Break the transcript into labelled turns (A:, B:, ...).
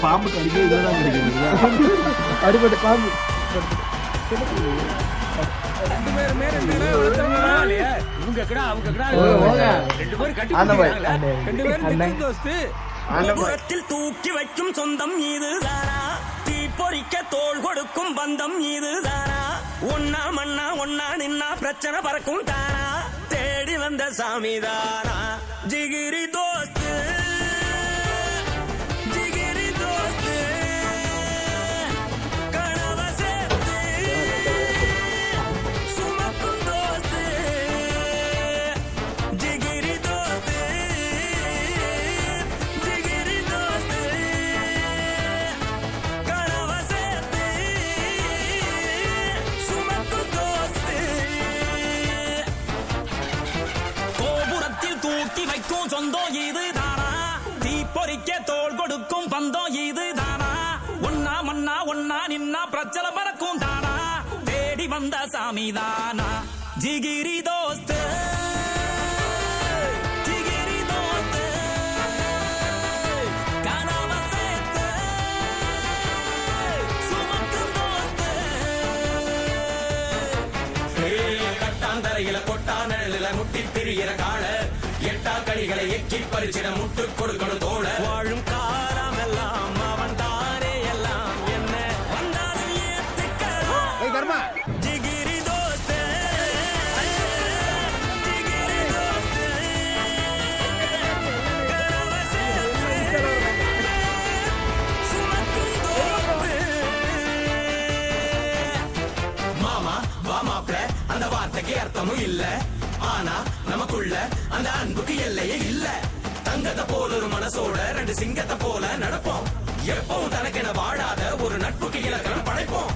A: பாம்பு கடிக்க இதுதான் கிடைக்கிறது.
B: அடிபட்ட பாம்பு
C: தூக்கி வைக்கும் சொந்தம் இதுதானா, தீ பொறிக்க தோள் கொடுக்கும் பந்தம் இதுதானா, ஒன்னா மண்ணா ஒன்னா நின்னா பிரச்சனை பறக்கும் தானா, தேடி வந்த சாமி தானா ஜிகிரி தோஸ்து ஜிகிரி தோஸ்து கனவ சேர்த்து சுமக்கும் தோஸ்து ஜிகிரி தோஸ்து ஜிகிரி தோஸ்து கனவ சேர்த்து சுமக்கும் தோஸ்து கோபுரத்தில் தூக்கி வைக்கும் சொந்தம் இது தானா, தீ பொறிக்க தோள் கொடுக்கும் பந்தம் இது தானா, ஒன்னா மண்ணா ஒன்னா நின்னா பிரச்சனை பறக்கும் தானா, தேடி வந்த சாமி தானா ஜிகிரி தோஸ்து ஜிகிரி தோஸ்து கனவ சேர்த்து சுமக்கும் தோஸ்து. கட்டாந்தரையில கொட்டா நிழலில முட்டி திரியிற கால எட்டா கழிகளை எக்கி பறிச்சிட முட்டு கொடுக்கணும் தோழ, வாழும் காலம் எல்லாம் அவன் தானே எல்லாம் என்ன வந்தாலும் ஏத்துக்கலாம். ஜிகிரி தோஸ்து ஜிகிரி தோஸ்து கனவ சேர்த்து சுமக்கும் தோஸ்து. மாமா வா மாப்ள அந்த வார்த்தைக்கு அர்த்தமும் இல்ல, ஆனா நமக்குள்ள அந்த அன்புக்கு எல்லையே இல்ல, தங்கத்தை போல ஒரு மனசோட ரெண்டு சிங்கத்தை போல நடப்போம், எப்பவும் தனக்கென வாழாத ஒரு நட்புக்கு இலக்கணம் படைப்போம்.